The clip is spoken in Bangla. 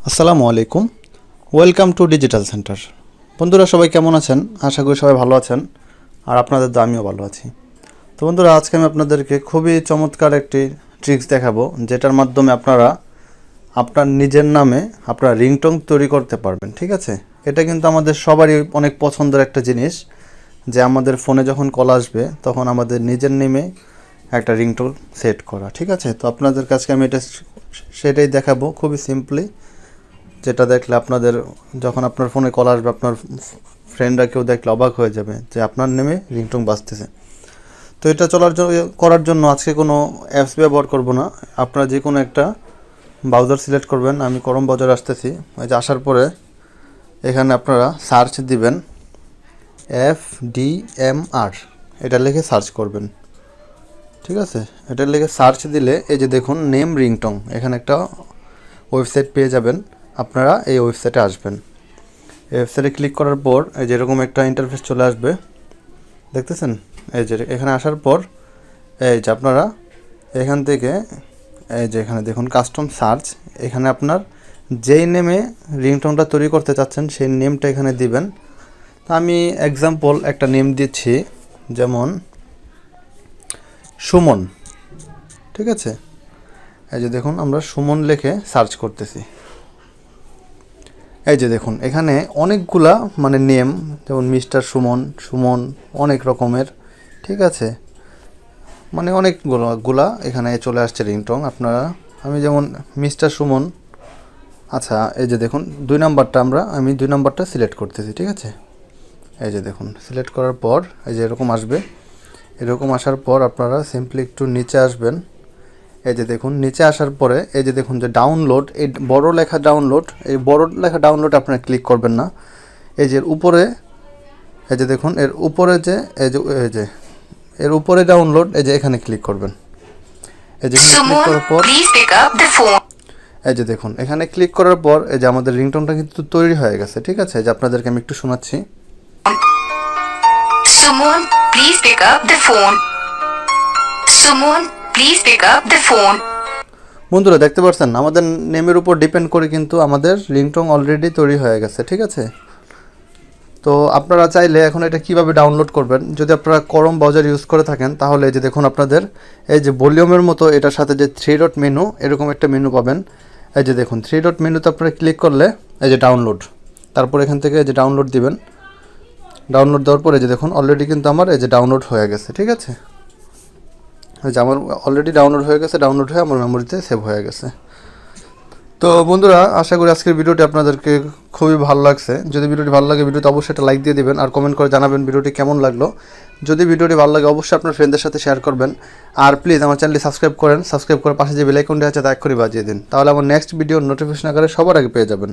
আসসালামু আলাইকুম, ওয়েলকাম টু ডিজিটাল সেন্টার। বন্ধুরা সবাই কেমন আছেন? আশা করি সবাই ভালো আছেন, আর আপনাদের তো আমিও ভালো আছি। তো বন্ধুরা, আজকে আমি আপনাদেরকে খুবই চমৎকার একটি ট্রিক্স দেখাবো, যেটার মাধ্যমে আপনারা আপনার নিজের নামে আপনার রিংটোন তৈরি করতে পারবেন। ঠিক আছে, এটা কিন্তু আমাদের সবারই অনেক পছন্দের একটা জিনিস, যে আমাদের ফোনে যখন কল আসবে তখন আমাদের নিজের নেমে একটা রিংটোন সেট করা। ঠিক আছে, তো আপনাদের কাছে আমি এটা সেটাই দেখাবো খুবই সিম্পলি, যেটা দেখলে আপনাদের যখন আপনার ফোনে কল আসবে আপনার ফ্রেন্ডরা কেউ দেখলে অবাক হয়ে যাবে যে আপনার নেমে রিংটোন বাজতেছে। তো এটা করার জন্য আজকে কোনো অ্যাপস ব্যবহার করব না। আপনারা যে কোনো একটা ব্রাউজার সিলেক্ট করবেন। আমি ক্রোম ব্রাউজারে আসতেছি। ওই যে আসার পরে এখানে আপনারা সার্চ দিবেন FDMR, এটা লিখে সার্চ করবেন। ঠিক আছে, এটা লিখে সার্চ দিলে এই যে দেখুন নেম রিংটোন, এখানে একটা ওয়েবসাইট পেয়ে যাবেন। আপনারা এই ওয়েবসাইটে আসবেন। এই ওয়েবসাইটে ক্লিক করার পর এই যে এরকম একটা ইন্টারফেস চলে আসবে, দেখতেছেন? এই যে এখানে আসার পর এই যে আপনারা এখান থেকে এই যে এখানে দেখুন কাস্টম সার্চ, এখানে আপনার যেই নেমে রিংটোনটা তৈরি করতে চাচ্ছেন সেই নেমটা এখানে দিবেন। তো আমি এক্সাম্পল একটা নেম দিচ্ছি, যেমন সুমন। ঠিক আছে, এই যে দেখুন আমরা সুমন লিখে সার্চ করতেছি। এই যে দেখুন এখানে অনেকগুলা নেম, যেমন মিস্টার সুমন, সুমন, অনেক রকমের। ঠিক আছে, অনেকগুলা এখানে চলে আসছে রিংটোন। আপনারা আমি যেমন মিস্টার সুমন। আচ্ছা, এই যে দেখুন আমি 2 নাম্বারটা সিলেক্ট করতেছি। ঠিক আছে, এই যে দেখুন সিলেক্ট করার পর এই যে এরকম আসবে। এরকম আসার পর আপনারা সিম্পলি একটু নিচে আসবেন। এই যে দেখুন নিচে আসার পরে এই যে দেখুন যে ডাউনলোড, এই বড় লেখা ডাউনলোড আপনারা ক্লিক করবেন না। এই যে উপরে এই যে দেখুন এর উপরে যে এর উপরে ডাউনলোড, এই যে এখানে ক্লিক করবেন। এই যে ক্লিক করার পর এই যে দেখুন এখানে ক্লিক করার পর এই যে আমাদের রিংটোনটা কিন্তু তৈরি হয়ে গেছে। ঠিক আছে, যে আপনাদেরকে আমি একটু শোনাচ্ছি। Someone, please pick up the phone. Someone, please pick up the phone. বন্ধুরা দেখতে পাচ্ছেন আমাদের নেমের উপর ডিপেন্ড করে কিন্তু আমাদের রিংটোন অলরেডি তৈরি হয়ে গেছে। ঠিক আছে, তো আপনারা চাইলে এখন এটা কিভাবে ডাউনলোড করবেন, যদি আপনারা ক্রোম ব্রাউজার ইউজ করে থাকেন তাহলে এই যে দেখুন আপনাদের এই যে ভলিউমের মতো এটার সাথে যে 3 ডট মেনু, এরকম একটা মেনু পাবেন। এই যে দেখুন 3 ডট মেনুতে আপনারা ক্লিক করলে এই যে ডাউনলোড, তারপর এখান থেকে এই যে ডাউনলোড দিবেন। ডাউনলোড দেওয়ার পর এই যে দেখুন অলরেডি কিন্তু আমার এই যে ডাউনলোড হয়ে গেছে। ঠিক আছে, এই যে আমার অলরেডি ডাউনলোড হয়ে গেছে, ডাউনলোড হয়ে আমার মেমোরিতে সেভ হয়ে গেছে। তো বন্ধুরা, আশা করি আজকের ভিডিওটি আপনাদেরকে খুবই ভালো লাগছে। যদি ভিডিওটি ভালো লাগে ভিডিওতে অবশ্যই একটা লাইক দিয়ে দিবেন, আর কমেন্ট করে জানাবেন ভিডিওটি কেমন লাগলো। যদি ভিডিওটি ভালো লাগে অবশ্যই আপনার ফ্রেন্ডদের সাথে শেয়ার করবেন, আর প্লিজ আমার চ্যানেলটি সাবস্ক্রাইব করেন। সাবস্ক্রাইব করে পাশে যে বেল আইকনটি আছে তা এক্ষুনি বাজিয়ে দিন, তাহলে আমার নেক্সট ভিডিওর নোটিফিকেশন আকারে সবার আগে পেয়ে যাবেন।